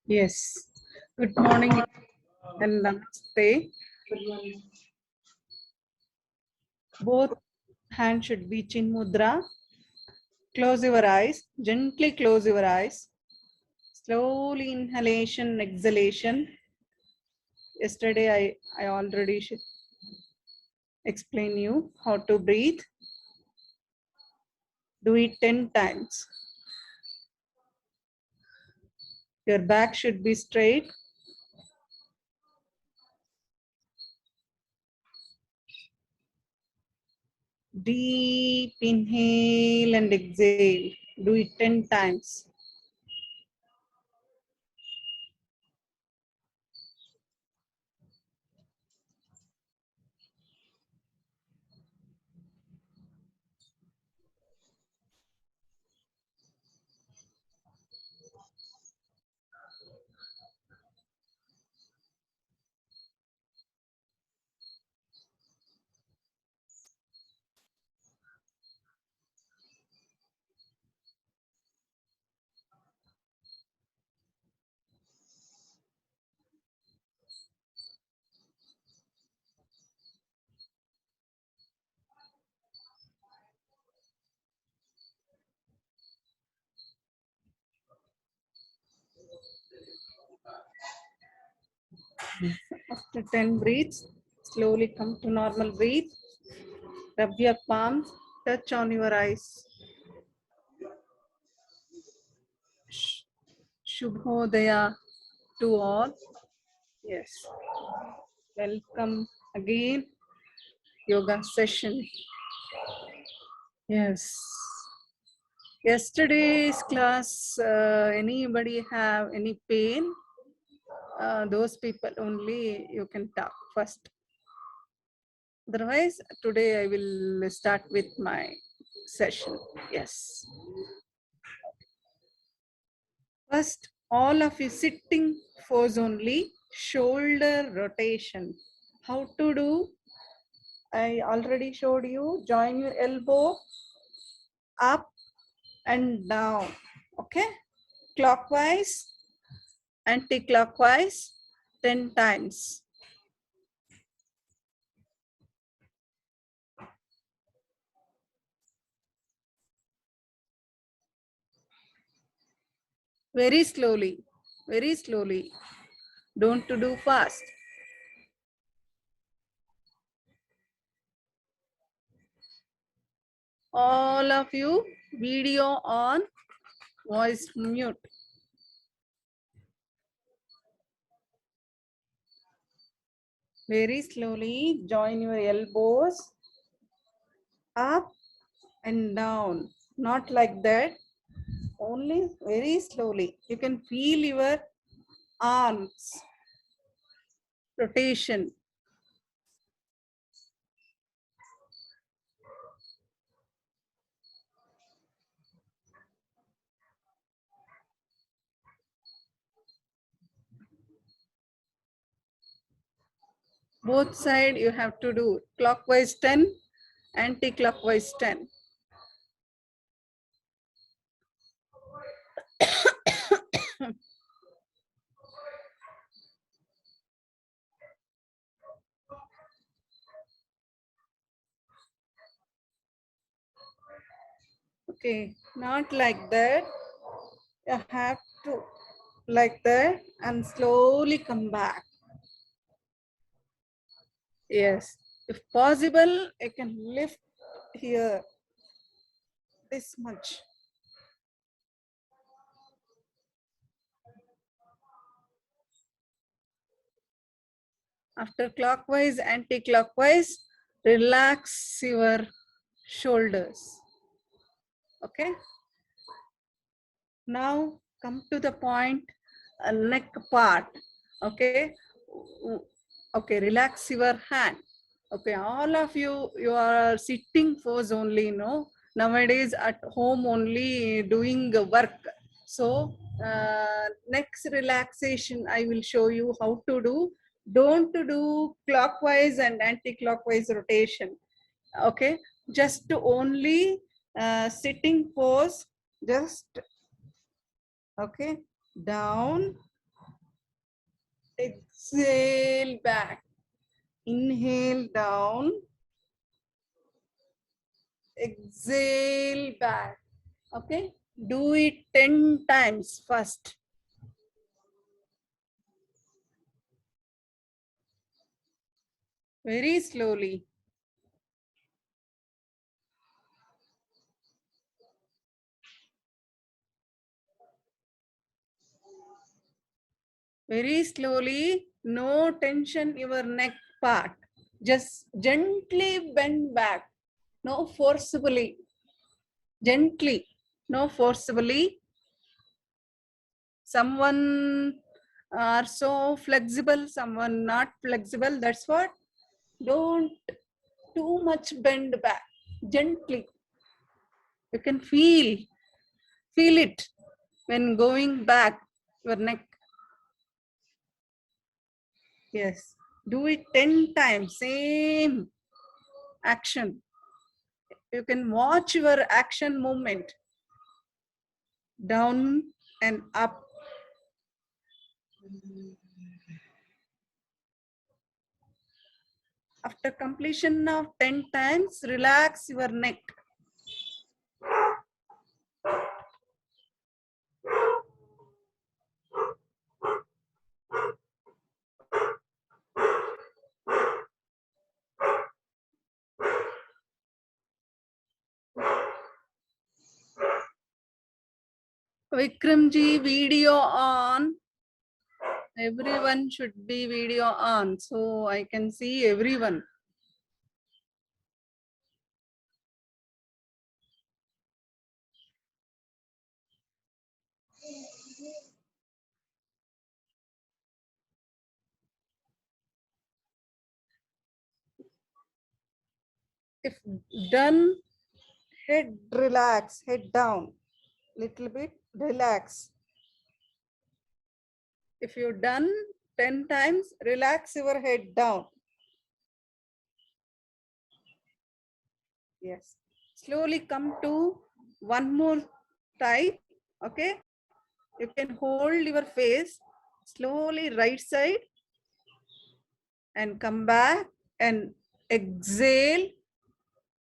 Yes. Good morning and namaste. Both hands should be chin mudra. Close your eyes. Gently close your eyes. Slowly inhalation, exhalation. Yesterday I already explain you how to breathe. Do it 10 times. Your back should be straight. Deep inhale and exhale. Do it 10 times. After 10 breaths, slowly come to normal breathe. Rub your palms, touch on your eyes. Shubhodaya to all. Yes. Welcome again. Yoga session. Yes. Yesterday's class, anybody have any pain? Those people only you can talk first. Otherwise, today I will start with my session. Yes. First, all of you sitting pose only, shoulder rotation. How to do? I already showed you. Join your elbow up and down. Okay? Clockwise, anti-clockwise, 10 times. Very slowly, very slowly. Don't do fast. All of you, video on, voice mute. Very slowly, join your elbows up and down. Not like that, only very slowly. You can feel your arms rotation. Both side you have to do clockwise 10, anti-clockwise 10. Okay, not like that. You have to like that and slowly come back. Yes, if possible, I can lift here this much. After clockwise, anti-clockwise, relax your shoulders. Okay. Now come to the point, neck part. Okay. Okay, relax your hand. Okay, all of you, you are sitting pose only, no? Nowadays at home only doing work. So next relaxation, I will show you how to do. Don't do clockwise and anti-clockwise rotation. Okay, just only sitting pose, just Okay, down, exhale back, inhale down, exhale back. Okay, do it 10 times first. Very slowly. Very slowly, no tension your neck part. Just gently bend back, no forcibly. Gently, no forcibly. Someone are so flexible, someone not flexible. That's what. Don't too much bend back. Gently. You can feel it when going back your neck. Yes. Do it 10 times. Same action. You can watch your action movement. Down and up. After completion of 10 times, relax your neck. Vikramji, video on. Everyone should be video on, so I can see everyone. If done, head relax, head down, little bit, relax. If you're done 10 times, relax your head down. Yes. Slowly come to one more type. Okay. You can hold your face slowly right side and come back and exhale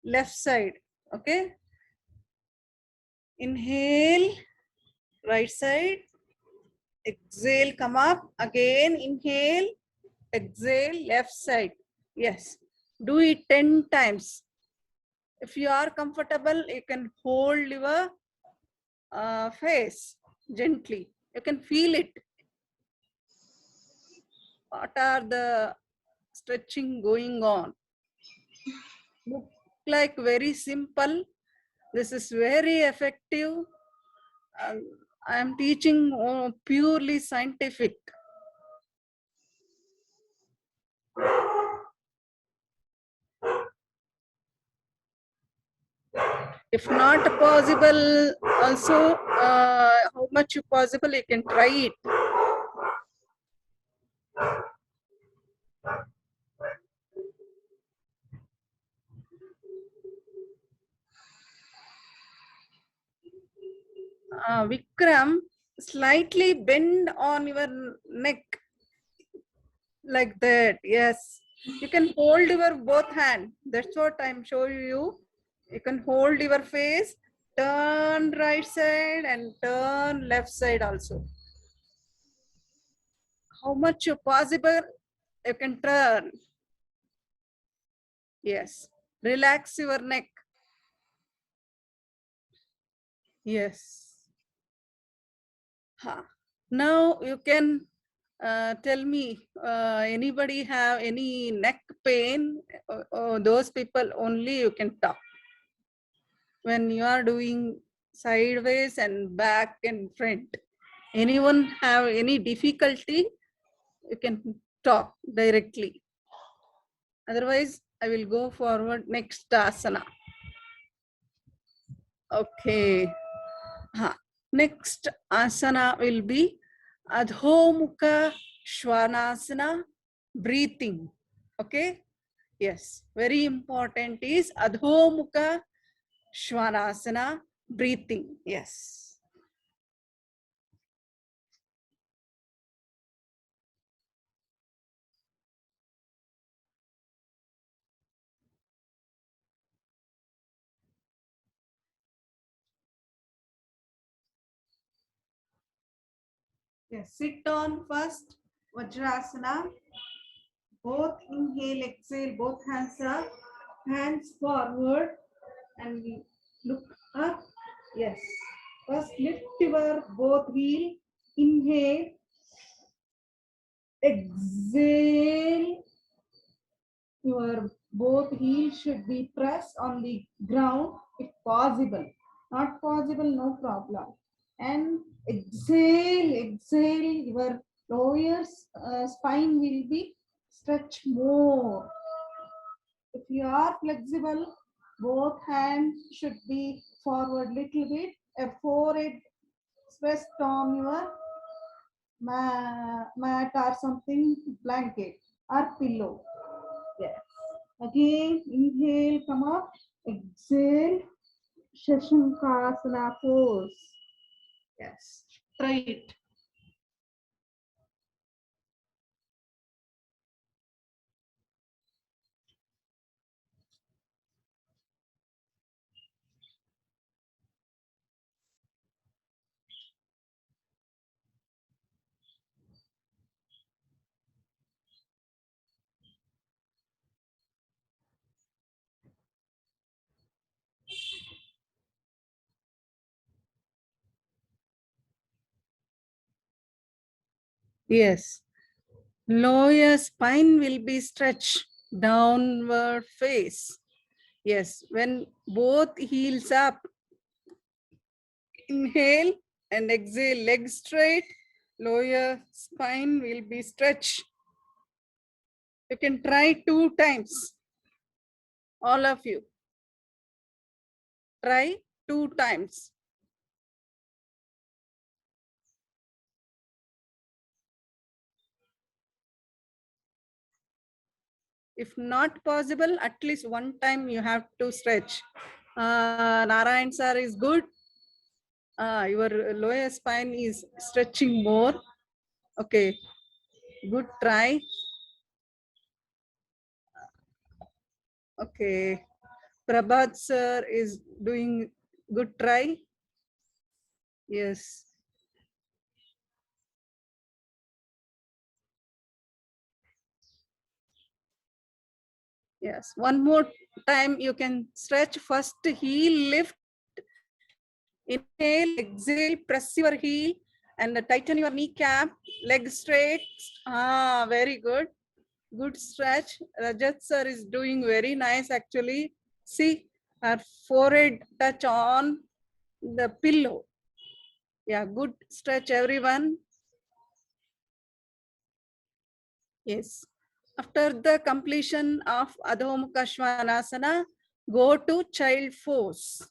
left side. Okay. Inhale right side. Exhale, come up. Again, inhale. Exhale left side. Yes. Do it 10 times. If you are comfortable, you can hold your face gently. You can feel it. What are the stretching going on? Look like very simple. This is very effective. I am teaching purely scientific. If not possible, also how much possible you can try it. Vikram, slightly bend on your neck like that. Yes, you can hold your both hand. That's what I'm showing you. You can hold your face, turn right side and turn left side also. How much possible you can turn. Yes, relax your neck. Yes. Now you can tell me, anybody have any neck pain? Those people only you can talk. When you are doing sideways and back and front, anyone have any difficulty, you can talk directly. Otherwise, I will go forward next asana. Okay. Next asana will be Adho Mukha Shvanasana, breathing. Okay. Yes. Very important is Adho Mukha Shvanasana, breathing. Yes. Okay, sit on first, Vajrasana. Both inhale, exhale, both hands up, hands forward, and we look up. Yes. First, lift your both heel. Inhale, exhale. Your both heels should be pressed on the ground if possible. Not possible, no problem. And exhale, exhale. Your lower spine will be stretched more. If you are flexible, both hands should be forward little bit. A forehead pressed on your mat or something, blanket or pillow. Yes. Again, inhale, come up. Exhale, Shashankasana pose. Yes. Try it. Yes. Lower spine will be stretched, downward face. Yes. When both heels up, inhale and exhale, legs straight, lower spine will be stretched. You can try 2 times. All of you. Try 2 times. If not possible, at least 1 time you have to stretch. Narayan sir is good. Your lower spine is stretching more. Okay, good try. Okay, Prabhat sir is doing good try. Yes. Yes, one more time you can stretch. First heel lift, inhale, exhale, press your heel and tighten your kneecap, leg straight. Very good. Good stretch. Rajat sir is doing very nice actually. See, her forehead touch on the pillow. Yeah, good stretch everyone. Yes. After the completion of Adho Mukha Svanasana, go to child pose.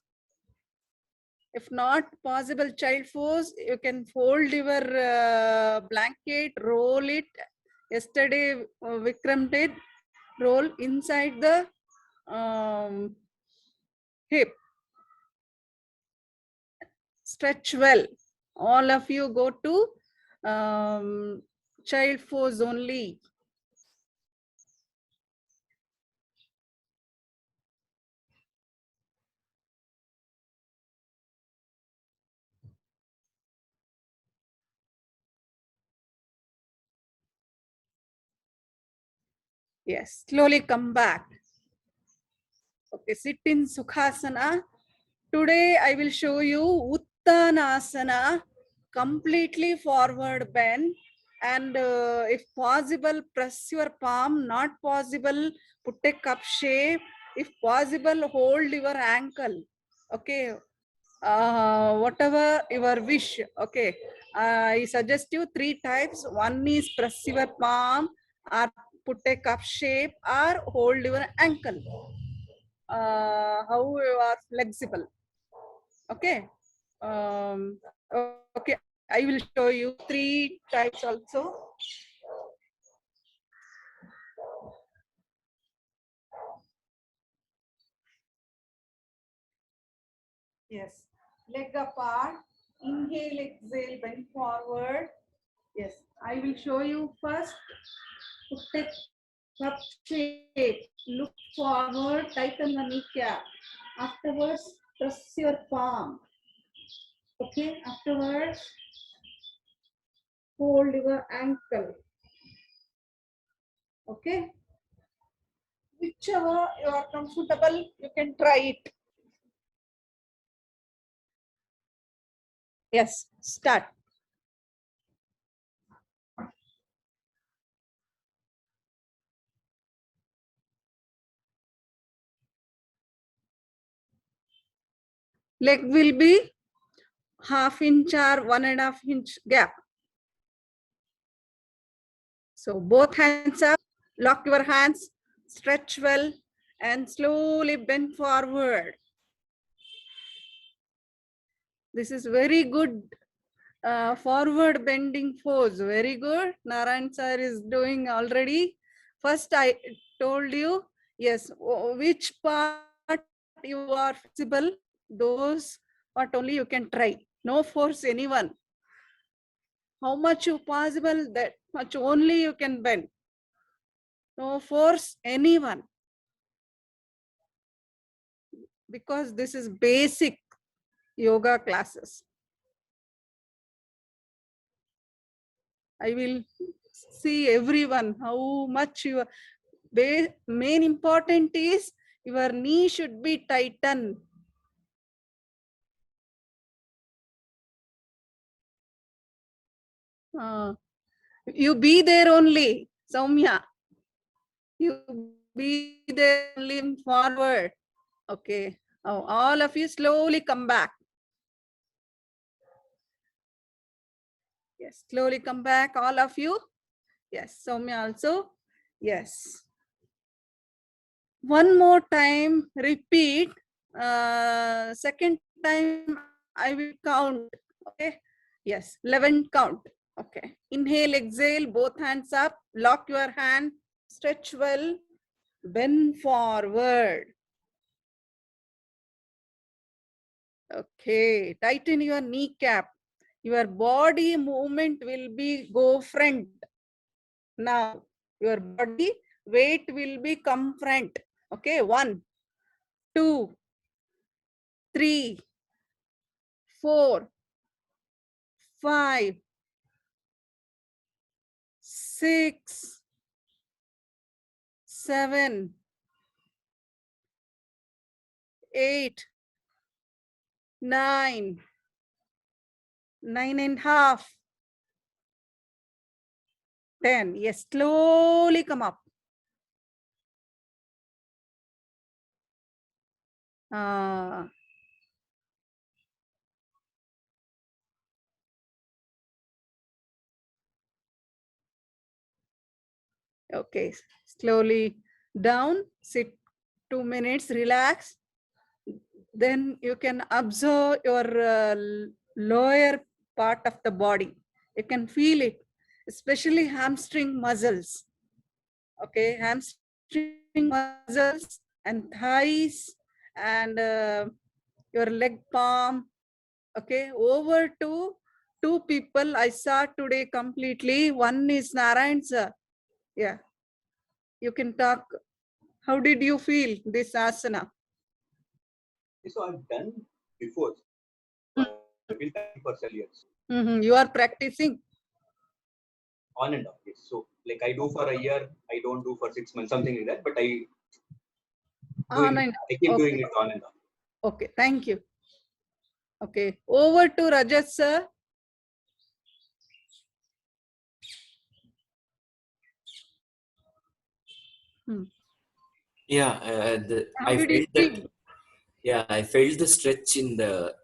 If not possible child pose, you can fold your blanket, roll it. Yesterday Vikram did roll inside the hip. Stretch well. All of you go to child pose only. Yes, slowly come back. Okay, sit in Sukhasana. Today I will show you Uttanasana, completely forward bend, and if possible press your palm, not possible put a cup shape, if possible hold your ankle. Okay, whatever your wish. Okay, I suggest you 3 types. One is press your palm or put a cup shape or hold your ankle. How you are flexible. Okay. Um, okay, I will show you 3 types also. Yes. Leg apart. Inhale, exhale, bend forward. Yes. I will show you first. Put a cup shape. Look forward. Tighten the kneecap. Afterwards, press your palm. Okay. Afterwards, hold your ankle. Okay. Whichever you are comfortable, you can try it. Yes, start. Leg will be half inch or 1.5 inch gap. So both hands up, lock your hands, stretch well, and slowly bend forward. This is very good forward bending pose. Very good. Narayan sir is doing already. First I told you, yes, which part you are flexible, those part only you can try. No force anyone. How much you possible, that much only you can bend. No force anyone. Because this is basic yoga classes. I will see everyone how much your main important is your knee should be tightened. You be there only, Soumya. You be there only forward. Okay. All of you slowly come back. Yes, slowly come back, all of you. Yes, Soumya also. Yes. One more time, repeat. Second time, I will count. Okay. Yes, 11 count. Okay. Inhale, exhale, both hands up. Lock your hand. Stretch well. Bend forward. Okay. Tighten your kneecap. Your body movement will be go front. Now, your body weight will be come front. Okay. 1, 2, 3, 4, 5, 6, 7, 8, 9, 9.5, 10. Yes, slowly come up. Okay, slowly down, sit 2 minutes, relax. Then you can observe your lower part of the body. You can feel it, especially hamstring muscles. Okay, hamstring muscles and thighs and your leg palm. Okay, over to 2 people I saw today completely. One is Narayan sir. Yeah, you can talk. How did you feel this asana? So I've done before. I've been practicing for several years. You are practicing? On and off, yes. So like I do for a year, I don't do for 6 months, something like that. But I keep doing it on and off. Okay, thank you. Okay, over to Rajat sir. Yeah, I felt that. Yeah, I felt the stretch in the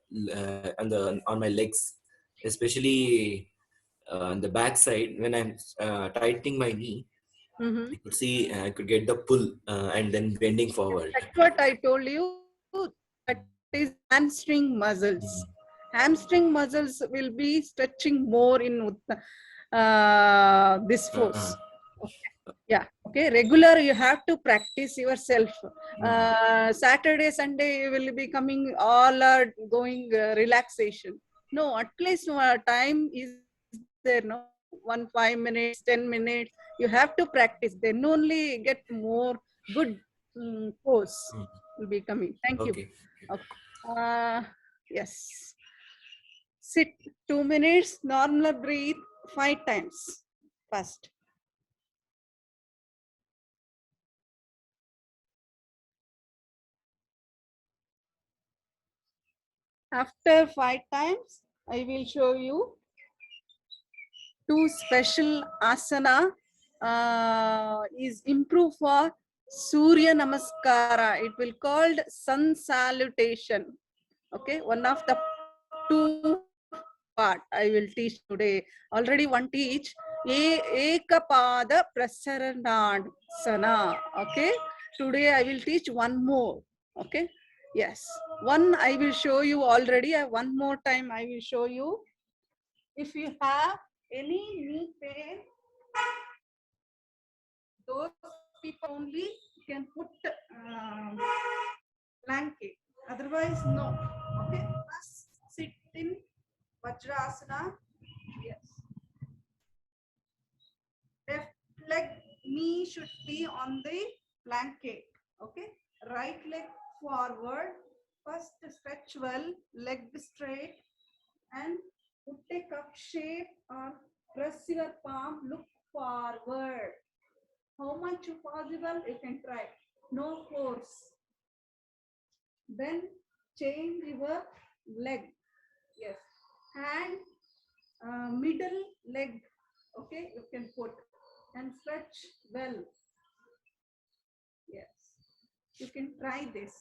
on my legs, especially on the back side when I'm tightening my knee. I could see I could get the pull and then bending forward. That's what I told you. That is hamstring muscles. Hamstring muscles will be stretching more in this force. Okay. Yeah. Okay. Regular, you have to practice yourself. Saturday, Sunday, you will be coming. All are going relaxation. No, at least time is there. No, 5 minutes, 10 minutes. You have to practice. Then only get more good pose will be coming. Thank you. Okay. Okay. Yes. Sit 2 minutes, normal breathe 5 times. First. After 5 times, I will show you 2 special asana is improved for Surya Namaskara. It will called sun salutation. Okay, one of the 2 part I will teach today. Already one teach Ekapada Prasaranasana. Okay, today I will teach one more. Okay, yes, one I will show you already. One more time I will show you. If you have any knee pain, those people only can put blanket. Otherwise, no. Okay, first sit in Vajrasana. Yes. Left leg knee should be on the blanket. Okay. Right leg forward. First stretch well, leg straight, and put a cup shape or press your palm, look forward. How much possible you can try. No force. Then change your leg. Yes. Hand, middle leg. Okay, you can put and stretch well. Yes. You can try this.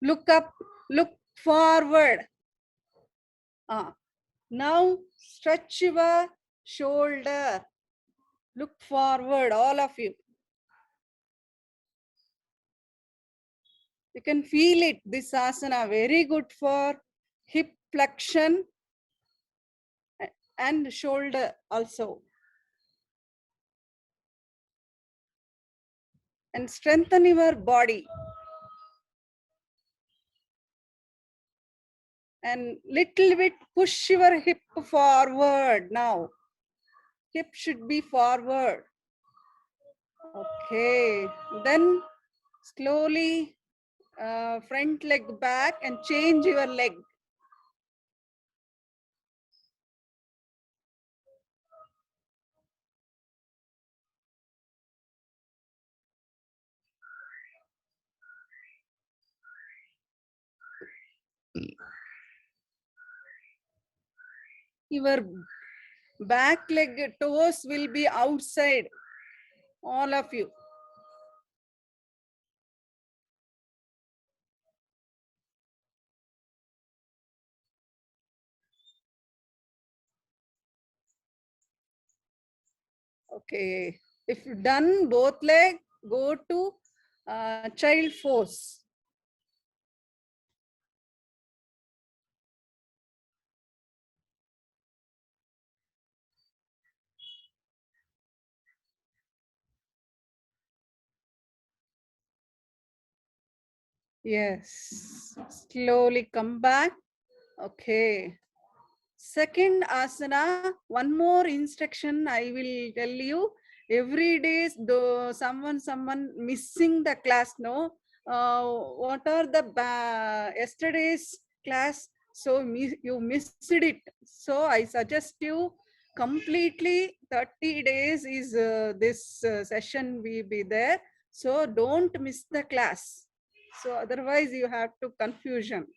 Look up, look forward. Now stretch your shoulder. Look forward, all of you. You can feel it. This asana very good for hip flexion and shoulder also. And strengthen your body. And little bit push your hip forward now. Hip should be forward. Okay. Then slowly front leg back and change your leg. Your back leg toes will be outside. All of you. Okay. If you done both leg, go to child pose. Yes. Slowly come back. Okay. Second asana, one more instruction I will tell you. Every day, though someone missing the class, no? What are the yesterday's class? So you missed it. So I suggest you completely 30 days is this session will be there. So don't miss the class. So otherwise you have to confusion.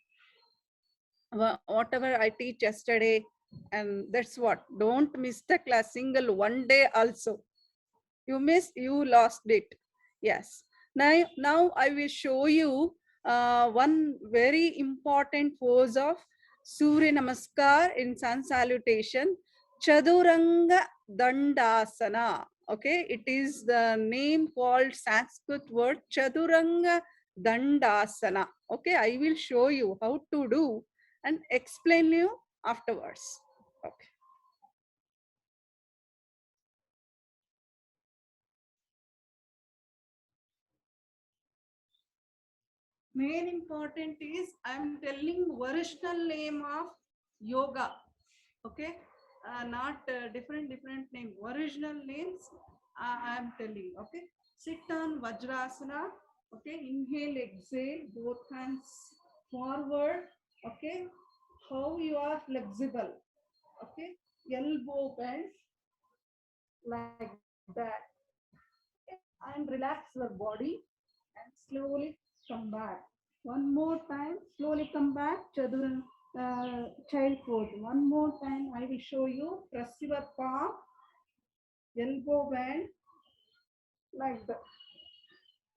Whatever I teach yesterday, and that's what. Don't miss the class single one day also. You missed, you lost it. Yes. Now I will show you one very important pose of Surya Namaskar in sun salutation, Chaduranga Dandasana. Okay, it is the name called Sanskrit word Chaduranga Dandasana. Okay, I will show you how to do and explain you afterwards. Okay. main important is I'm telling original name of yoga. Okay, not different name. Original names I'm telling. Okay, sit on Vajrasana. Okay, inhale, exhale, both hands forward. Okay, how you are flexible. Okay, elbow bend like that, and relax your body and slowly come back. One more time, slowly come back, child pose. One more time, I will show you. Press your palm, elbow bend like that,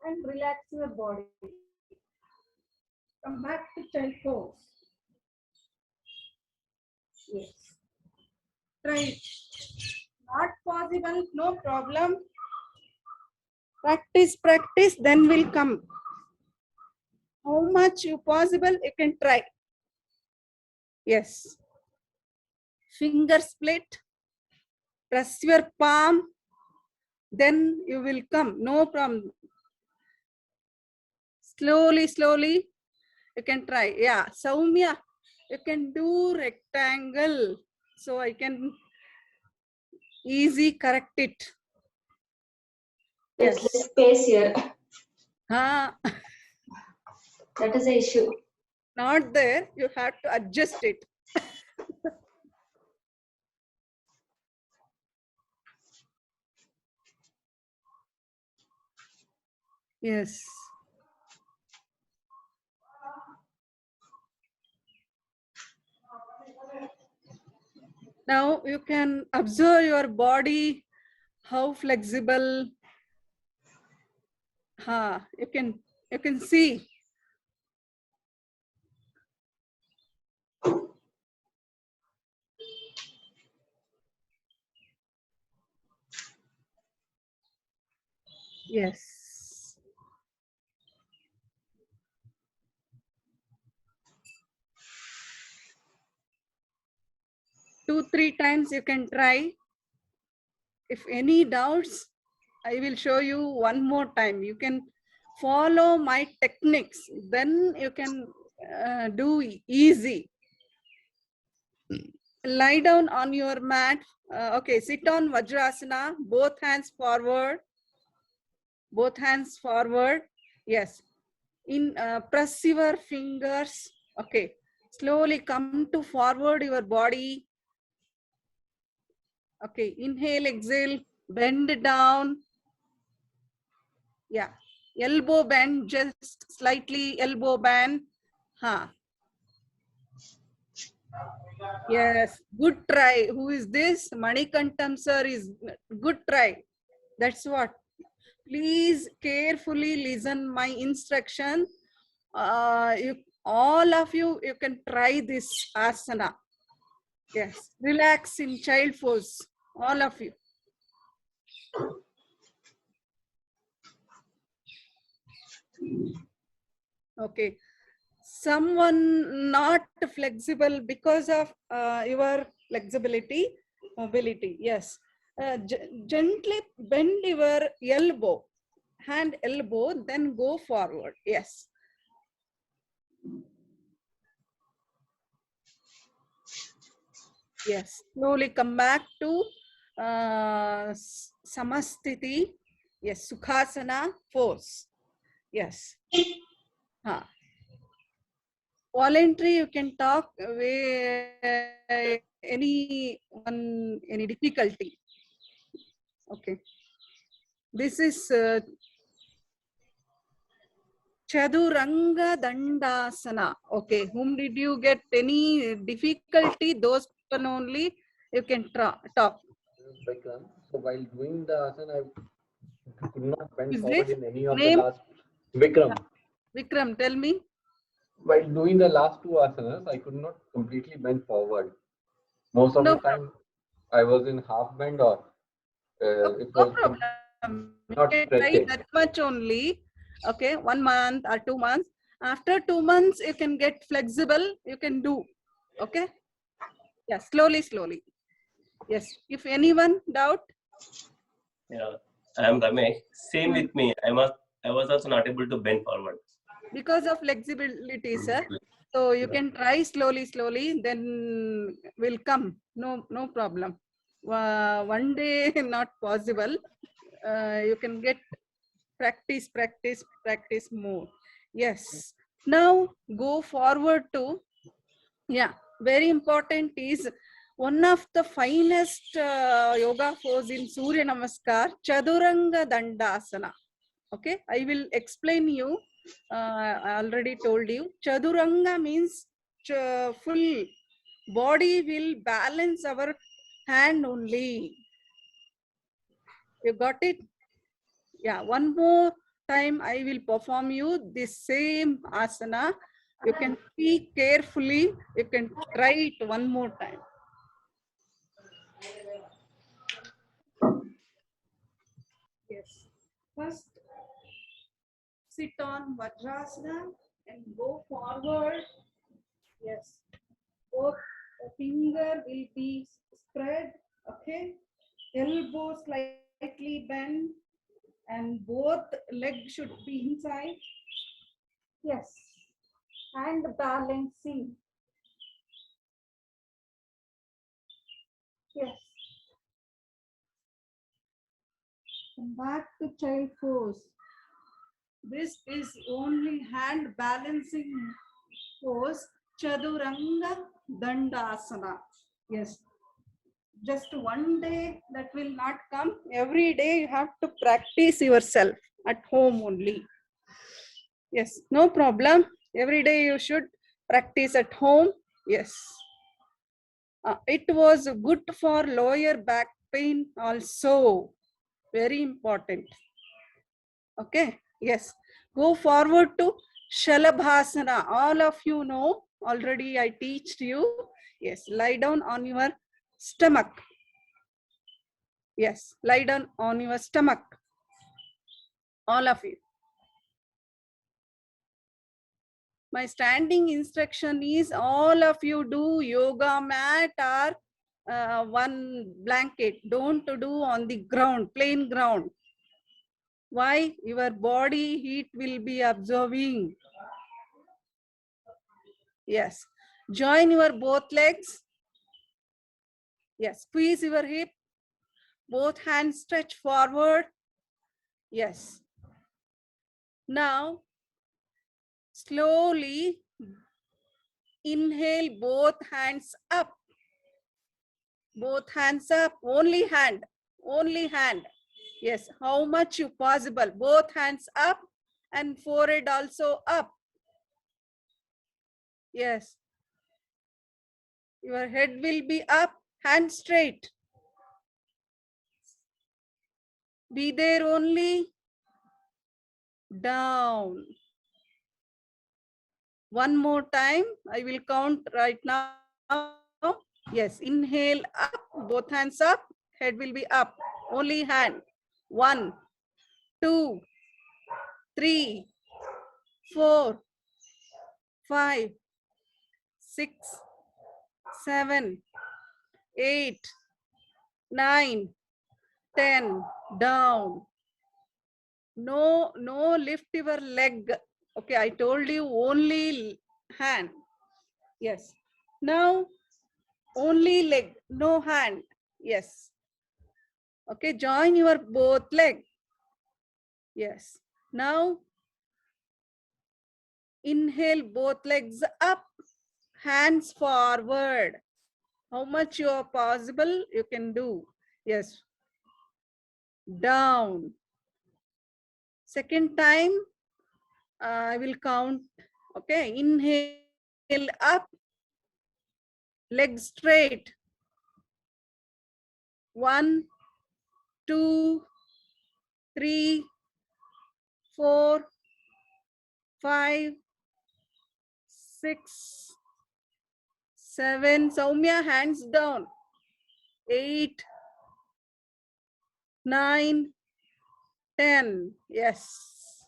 and relax your body. Come back to child pose. Yes. Try. Not possible, no problem. Practice, then will come. How much you possible, you can try. Yes. Finger split. Press your palm. Then you will come. No problem. Slowly, you can try. Yeah. Soumya, you can do rectangle. So I can easy correct it. There's less space here. Ah, That is the issue. not there. You have to adjust it. Yes. Now you can observe your body, how flexible. You can see. Yes. Two, 3 times you can try. If any doubts, I will show you one more time. You can follow my techniques. Then you can do easy. Lie down on your mat. Okay, sit on Vajrasana. Both hands forward. Both hands forward. Yes. Press your fingers. Okay. Slowly come to forward your body. Okay. Inhale, exhale. Bend down. Yeah. Elbow bend, just slightly elbow bend. Yes. Good try. Who is this? Manikantam sir is good try. That's what. Please carefully listen my instruction. All of you, you can try this asana. Yes, relax in child pose, all of you. Okay, someone not flexible because of your flexibility, mobility. Yes, gently bend your elbow, hand elbow, then go forward. Yes. Yes, slowly come back to Samastiti. Yes, Sukhasana pose. Yes. Voluntary, you can talk any difficulty. Okay. This is Chaduranga Dandasana. Okay. Whom did you get any difficulty? Those people only you can talk. Vikram. So while doing the asana, I could not bend Is forward this in any of the name? last. Vikram. Vikram, tell me. While doing the last two asanas, I could not completely bend forward. Most of No the time, I was in half bend or it no was problem. You not can try stretching. that much only. Okay, 1 month or 2 months. After 2 months, you can get flexible. You can do. Okay. Yeah, slowly. Yes. If anyone doubt. Yeah, I am Ramesh. Same with me. I was also not able to bend forward. because of flexibility, sir. So you can try slowly, then will come. No problem. One day not possible. You can get practice more. Yes. Now go forward to, yeah, very important is one of the finest yoga pose in Surya Namaskar, Chaduranga Dandasana. Okay, I will explain you. I already told you. Chaduranga means full body will balance our hand only. You got it? Yeah, one more time I will perform you this same asana. You can see carefully. You can try it one more time. Yes. First, sit on Vajrasana and go forward. Yes. Both the finger will be spread. Okay. Elbow slightly bent and both legs should be inside. Yes. And balancing. Yes. Come back to child pose. This is only hand balancing pose, Chaduranga Dandasana. Yes. Just one day that will not come. Every day you have to practice yourself at home only. Yes, no problem. Every day you should practice at home. Yes. It was good for lower back pain also. Very important. Okay. Yes. Go forward to Shalabhasana. All of you know already. I teached you. Yes. Lie down on your stomach. Yes. Lie down on your stomach. All of you. My standing instruction is all of you do yoga mat or one blanket. Don't do on the ground, plain ground. Why? Your body heat will be absorbing. Yes. Join your both legs. Yes. Squeeze your hip. Both hands stretch forward. Yes. Now, slowly inhale both hands up. Both hands up. Only hand. Only hand. Yes. How much you possible. Both hands up and forehead also up. Yes. Your head will be up, hand straight. Be there only. Down. One more time. I will count right now. Yes. Inhale up. Both hands up. Head will be up. Only hand. 1, 2, 3, 4, 5, 6, 7, 8, 9, 10. Down. No lift your leg. Okay, I told you only hand. Yes. Now only leg, no hand. Yes. Okay, join your both leg. Yes. Now inhale both legs up, hands forward. How much you are possible, you can do. Yes. Down. Second time, I will count. Okay, inhale up, leg straight. 1, 2, 3, 4, 5, 6, 7. Soumya, hands down. 8, 9, 10. Yes.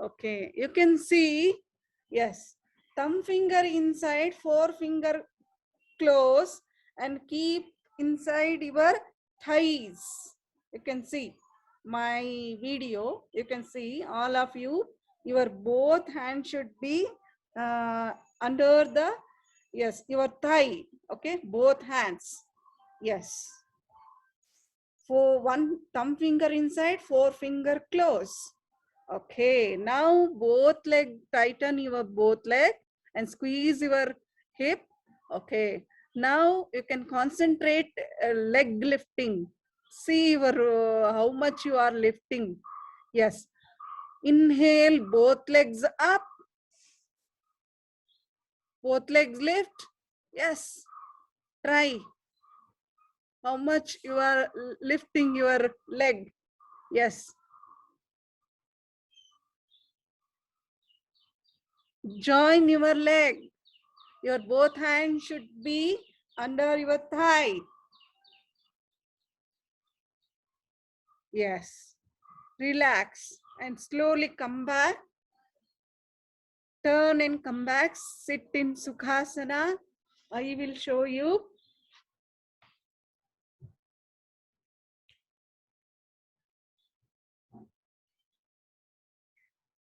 Okay, you can see. Yes. Thumb finger inside, forefinger close, and keep inside your thighs. You can see my video. You can see all of you. Your both hands should be under the, yes, your thigh. Okay, both hands. Yes. For one thumb finger inside, forefinger close. Okay, now both leg, tighten your both leg and squeeze your hip. Okay, now you can concentrate leg lifting. See your how much you are lifting. Yes, inhale, both legs up, both legs lift. Yes, try how much you are lifting your leg. Yes. Join your leg. Your both hands should be under your thigh. Yes. Relax and slowly come back. Turn and come back. Sit in Sukhasana. I will show you.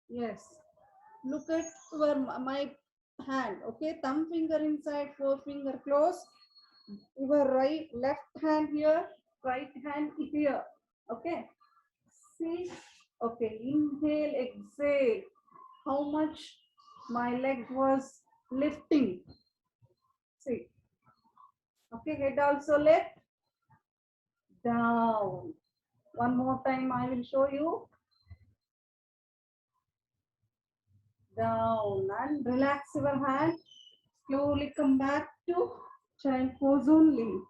Yes. Look at my hand. Okay. Thumb finger inside, forefinger close. Your left hand here, right hand here. Okay. See. Okay. Inhale, exhale. How much my leg was lifting. See. Okay. Head also lift. Down. One more time I will show you. Down and relax your hand. Slowly come back to child pose only.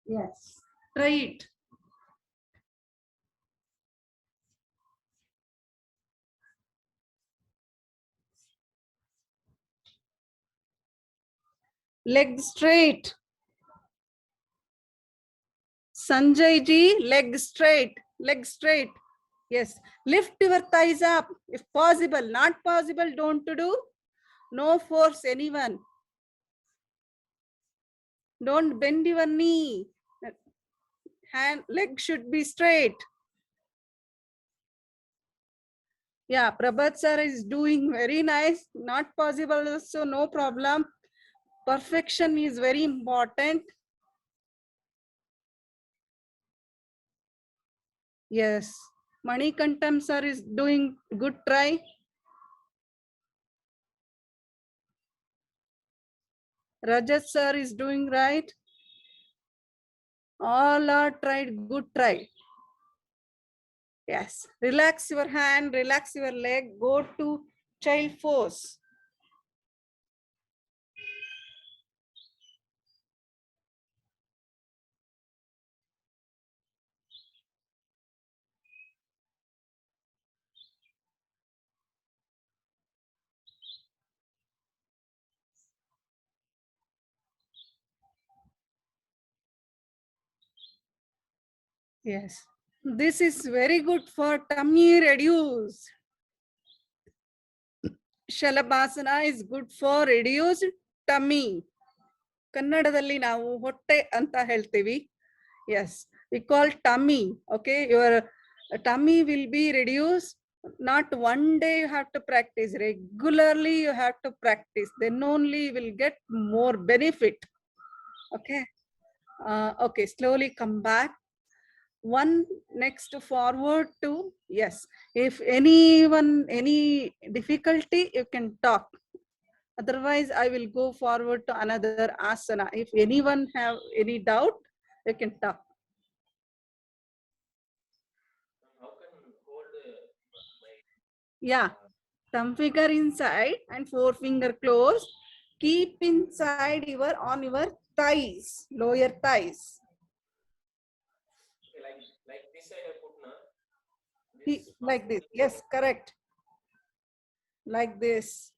Yes. Try it. Leg straight. Sanjay ji, leg straight. Leg straight. Yes. Lift your thighs up if possible. Not possible, don't do. No force anyone. Don't bend your knee. Hand, leg should be straight. Yeah, Prabhat sir is doing very nice. Not possible, so no problem. Perfection is very important. Yes. Manikantam sir is doing good try. Rajat sir is doing right. All are tried, good try. Yes. Relax your hand, relax your leg, go to child pose. Yes. This is very good for tummy reduce. Shalabhasana is good for reduced tummy. ಕನ್ನಡದಲ್ಲಿ ನಾವು ಹೊಟ್ಟೆ ಅಂತ ಹೇಳ್ತೀವಿ. Yes, we call tummy. Okay, your tummy will be reduced. Not one day you have to practice. Regularly you have to practice. Then only you will get more benefit. Okay. Okay, slowly come back. One next forward to, yes. If anyone, any difficulty, you can talk. Otherwise, I will go forward to another asana. If anyone have any doubt, you can talk. How can hold my... Yeah, thumb finger inside and forefinger closed. Keep inside your, on your thighs, lower thighs. Like this I have put now. Like this. Yes, correct. Like this.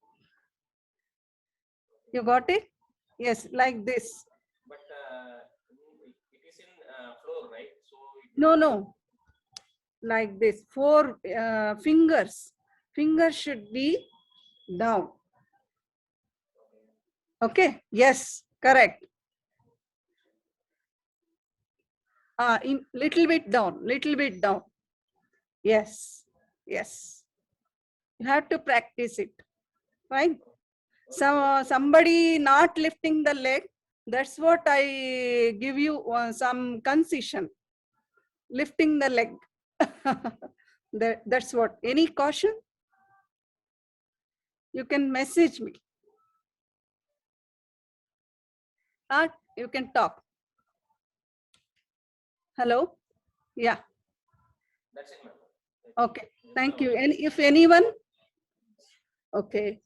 You got it? Yes, like this. But it is in floor, right? So No, no. Like this. Four fingers. Fingers should be down. Okay. Yes, correct. In little bit down. Little bit down. Yes. Yes. You have to practice it. Fine. So somebody not lifting the leg, that's what I give you some concession. Lifting the leg. That's what. Any caution? You can message me. You can talk. Hello? Yeah. That's it, ma'am. Okay. Thank you. And if anyone? Okay.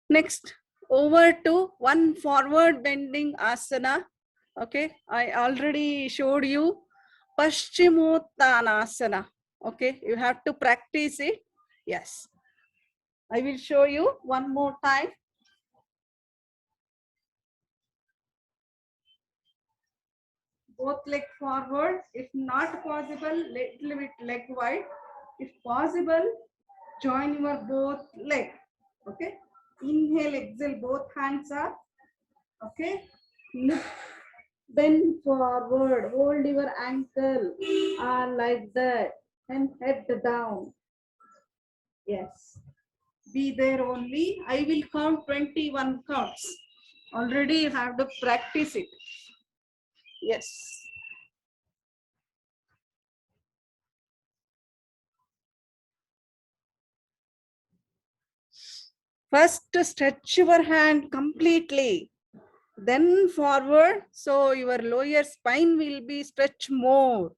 Next, over to one forward bending asana. Okay. I already showed you Paschimottanasana. Okay. You have to practice it. Yes. I will show you one more time. Both leg forward. If not possible, little bit leg wide. If possible, join your both leg. Okay. Inhale, exhale, both hands up. Okay. Lift, bend forward. Hold your ankle like that. And head down. Yes. Be there only. I will count 21 counts. Already you have to practice it. Yes. First, stretch your hand completely. Then forward. So your lower spine will be stretched more.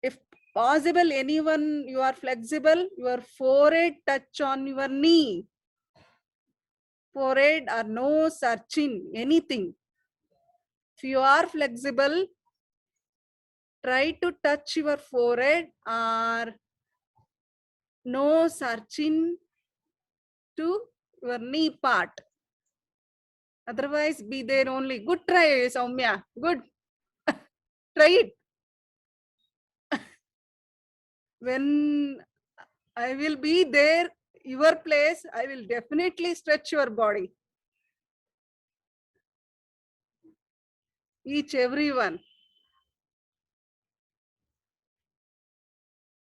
If possible, anyone you are flexible, your forehead touch on your knee. Forehead or nose or chin, anything. If you are flexible, try to touch your forehead or nose or chin to your knee part. Otherwise, be there only. Good try, Soumya. Good. Try it. When I will be there, your place, I will definitely stretch your body. Everyone.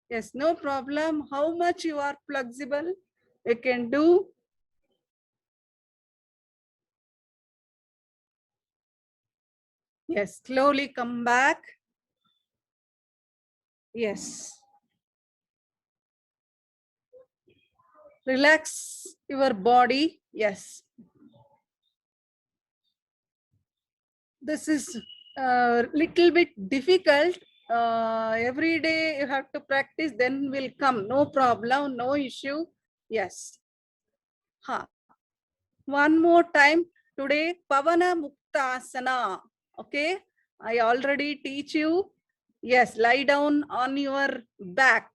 Yes, no problem. How much you are flexible, you can do. Yes, slowly come back. Yes. Relax your body. Yes. This is a little bit difficult. Every day you have to practice, then will come. No problem, no issue. Yes. One more time today, Pavana Muktasana. Okay. I already teach you. Yes. Lie down on your back.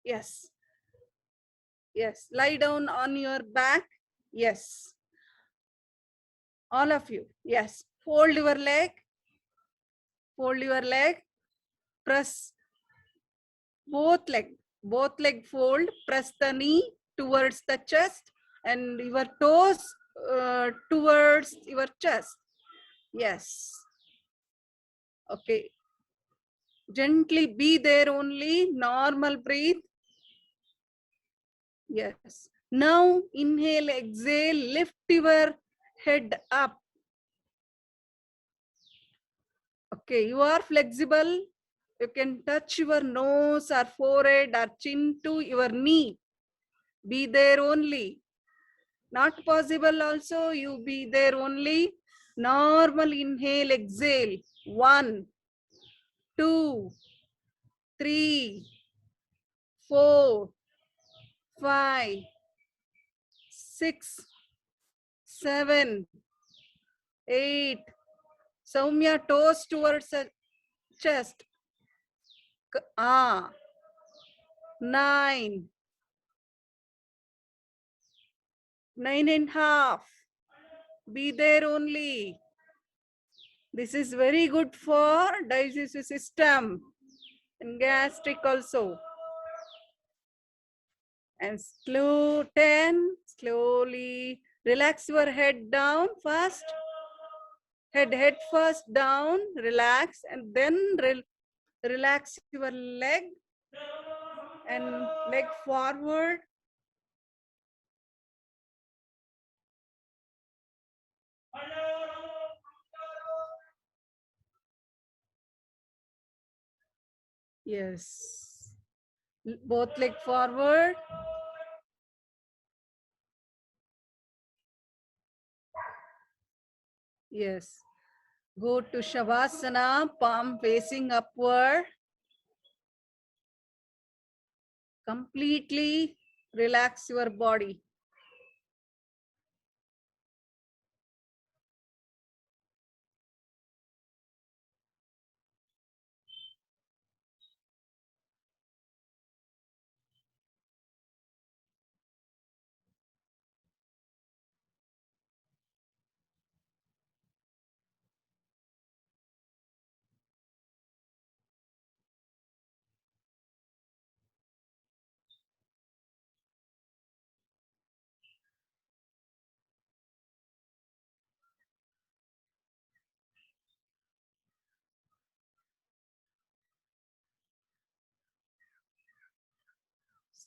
Yes. Yes. Lie down on your back. Yes. All of you. Yes. Fold your leg. Fold your leg. Press both leg fold. Press the knee towards the chest and your toes towards your chest. Yes. Okay. Gently be there only. Normal breathe. Yes. Now inhale, exhale, lift your head up. Okay, you are flexible. You can touch your nose or forehead or chin to your knee. Be there only. Not possible also, you be there only. Normal inhale, exhale. 1, 2, 3, 4, 5, 6, 7, 8. Soumya, toes towards the chest. 9, 9.5. Be there only. This is very good for digestive system and gastric also. And slow 10, slowly relax your head down first. Head first down, relax, and then relax your leg. and leg forward. Yes. Both leg forward. Yes. Go to Shavasana, palm facing upward. Completely relax your body.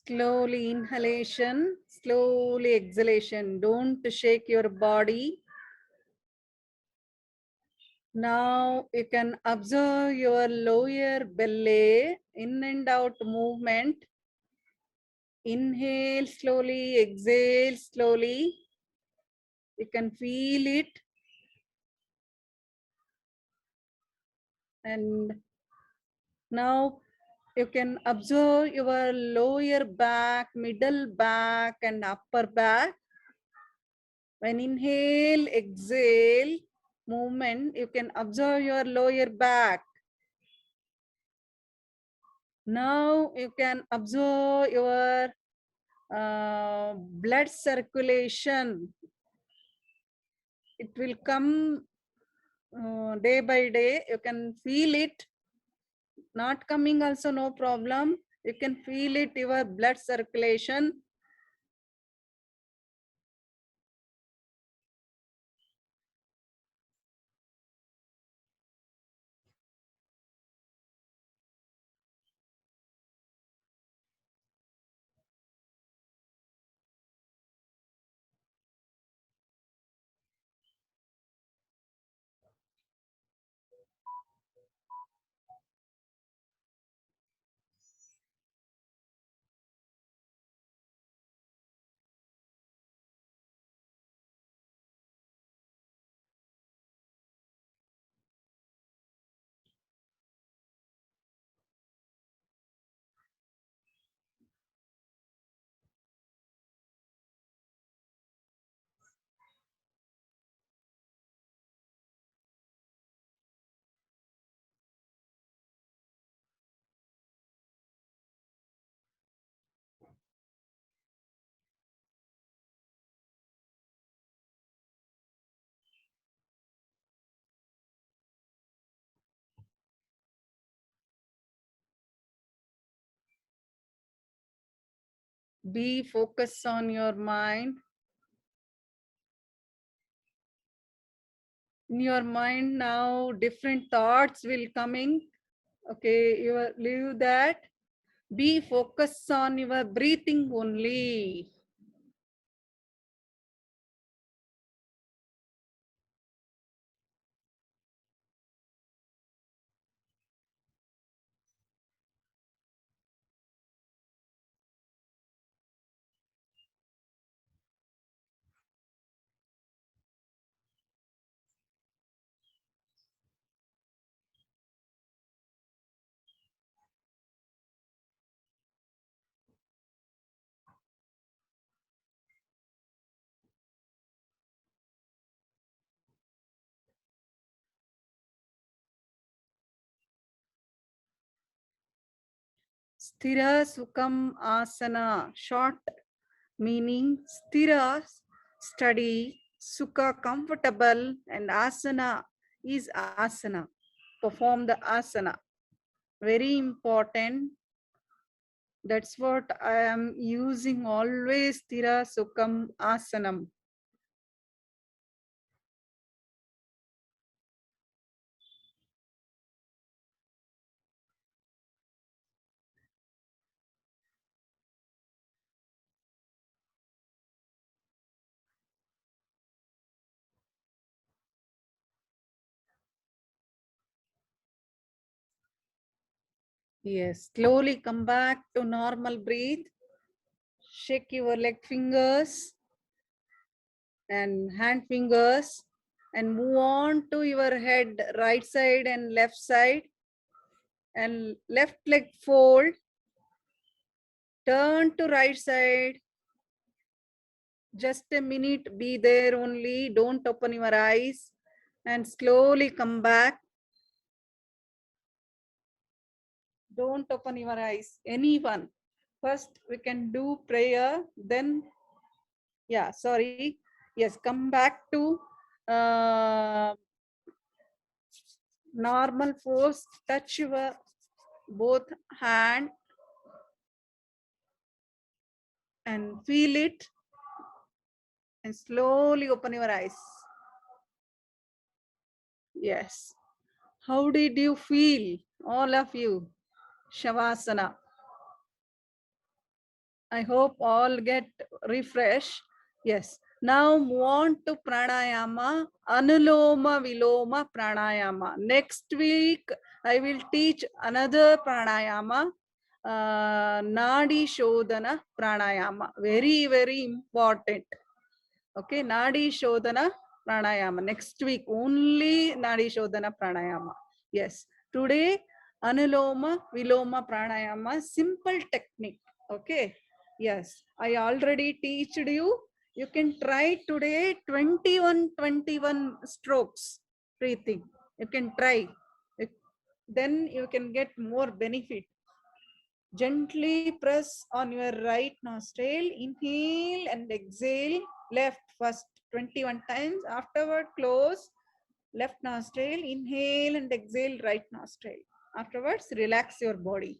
Slowly inhalation, slowly exhalation. Don't shake your body. Now you can observe your lower belly, in and out movement. Inhale slowly, exhale slowly. You can feel it. And now you can observe your lower back, middle back, and upper back. When inhale, exhale, movement, you can observe your lower back. Now you can observe your blood circulation. It will come day by day. You can feel it. Not coming also no problem. You can feel it, your blood circulation. Be focused on your mind. In your mind now, different thoughts will coming. Okay, you will leave that. Be focused on your breathing only. Sthira Sukham Asana, short meaning Sthira, study, Sukha, comfortable, and Asana is asana. Perform the asana. Very important. That's what I am using always, Sthira Sukham Asanam. Yes, slowly come back to normal breathe. Shake your leg fingers and hand fingers and move on to your head, right side and left side, and left leg fold. Turn to right side. Just a minute, be there only. Don't open your eyes and slowly come back. Don't open your eyes. Anyone. First, we can do prayer. Then, yeah, sorry. Yes, come back to normal pose. Touch your both hand and feel it. And slowly open your eyes. Yes. How did you feel, all of you? Shavasana. I hope all get refreshed. Yes. Now move on to pranayama, anuloma viloma pranayama. Next week, I will teach another pranayama, Nadi Shodhana pranayama. Very, very important. Okay, Nadi Shodhana pranayama. Next week, only Nadi Shodhana pranayama. Yes. Today, Anuloma Viloma pranayama, simple technique. Okay. Yes, I already teached you. You can try today 21 strokes breathing. You can try. Then you can get more benefit. Gently press on your right nostril. Inhale and exhale. Left first 21 times. Afterward, close left nostril. Inhale and exhale right nostril. Afterwards, relax your body.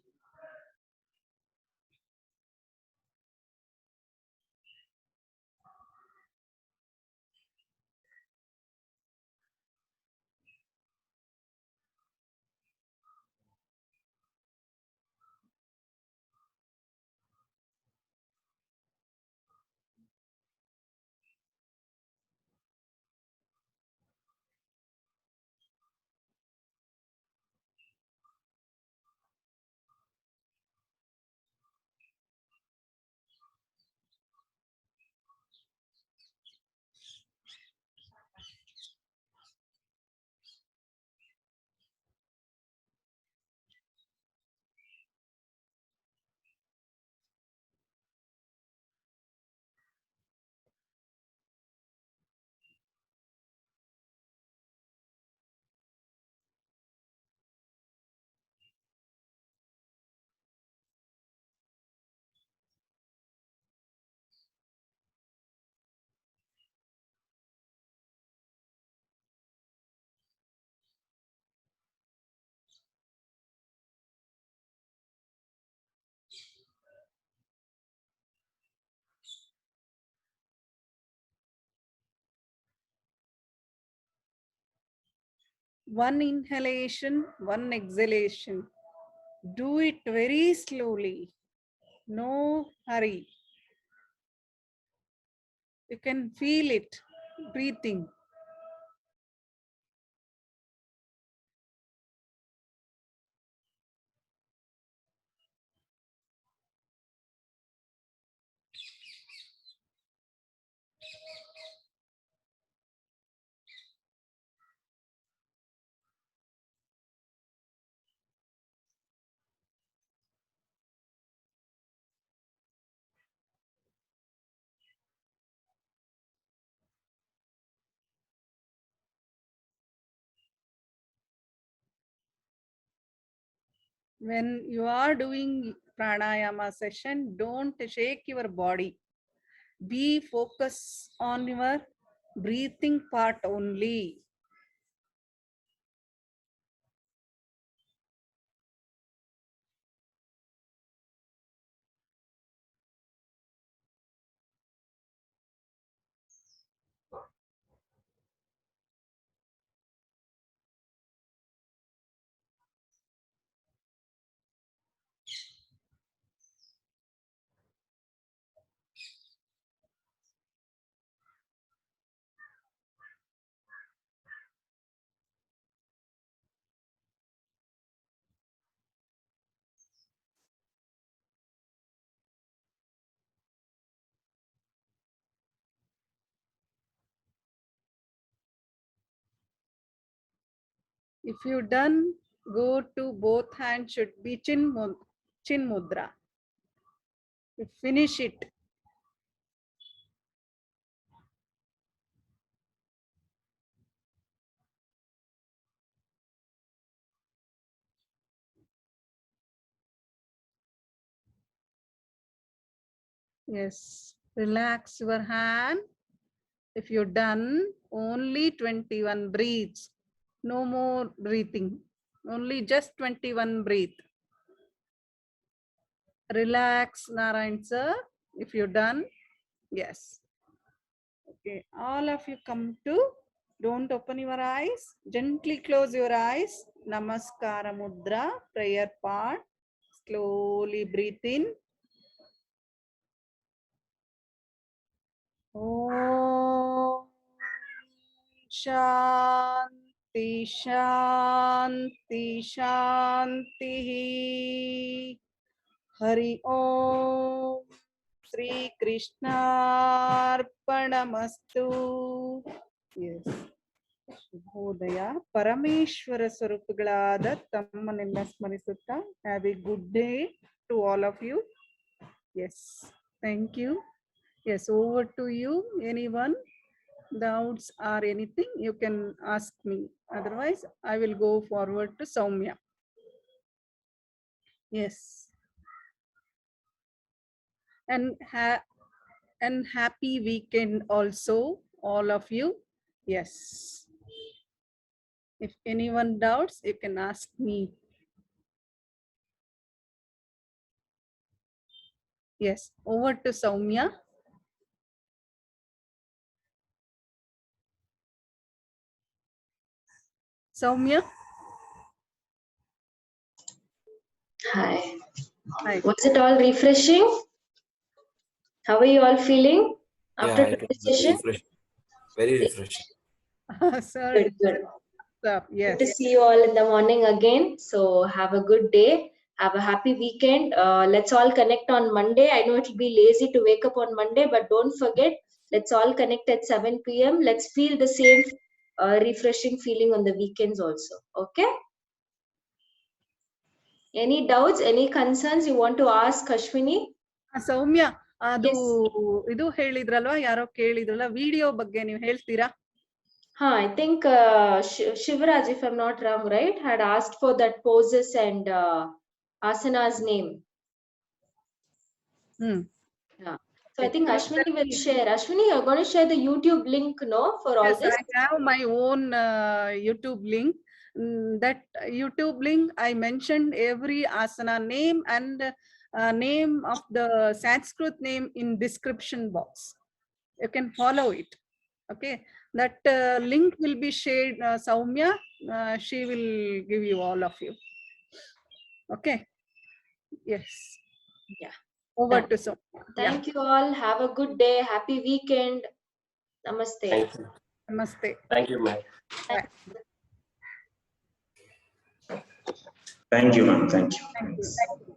One inhalation, one exhalation. Do it very slowly. No hurry. You can feel it breathing. When you are doing pranayama session, don't shake your body. Be focused on your breathing part only. If you done, go to both hands should be chin mudra. You finish it. Yes, relax your hand. If you're done, only 21 breaths. No more breathing. Only just 21 breathe. Relax, Narayan sir. If you're done, yes. Okay, all of you come to, don't open your eyes. Gently close your eyes. Namaskara mudra, prayer part. Slowly breathe in. Om Shanti Shanti Shanti. Hari Om Sri Krishna Arpanamastu. Yes. ಶುಭೋದಯ ಪರಮೇಶ್ವರ ಸ್ವರೂಪಗಳಾದ ತಮ್ಮನ್ನೆಲ್ಲ ಸ್ಮರಿಸುತ್ತಾ have a good day to all of you. Yes, thank you. Yes, over to you. Anyone doubts or anything, you can ask me. Otherwise, I will go forward to Soumya. Yes. And happy weekend also, all of you. Yes. If anyone doubts, you can ask me. Yes, over to Soumya. Soumya. Hi. Hi. Was it all refreshing? How are you all feeling after Yeah, it today's was very session? refreshing. Very refreshing. Sir, Good, good. yes. Good to see you all in the morning again. So have a good day. Have a happy weekend. Let's all connect on Monday. I know it will be lazy to wake up on Monday, but don't forget, let's all connect at 7 p.m. Let's feel the same refreshing feeling on the weekends also. Okay? Any doubts, any concerns you want to ask Ashwini? ಸೌಮ್ಯ, ಅದು Yes. ಇದು ಹೇಳಿದ್ರಲ್ವಾ, ಯಾರೋ ಕೇಳಿದ್ರಲ್ಲ, video ಬಗ್ಗೆ ನೀವು ಹೇಳ್ತೀರಾ? I think Shivraj, if I'm not wrong, right, had asked for that poses and asana's name. Yeah. So I think Ashwini will share. Ashwini, you're going to share the YouTube link, no, for all Yes, this? I have my own YouTube link. That YouTube link, I mentioned every asana name and name of the Sanskrit name in description box. You can follow it. Okay, that link will be shared. Soumya, she will give you all of you. Okay. Yes. Yeah. Over Done. to Soumya. Thank you all. Have a good day. Happy weekend. Namaste. Thank you. Namaste. Thank you, ma'am. Bye. Thank you, ma'am. Thank you. Thank you.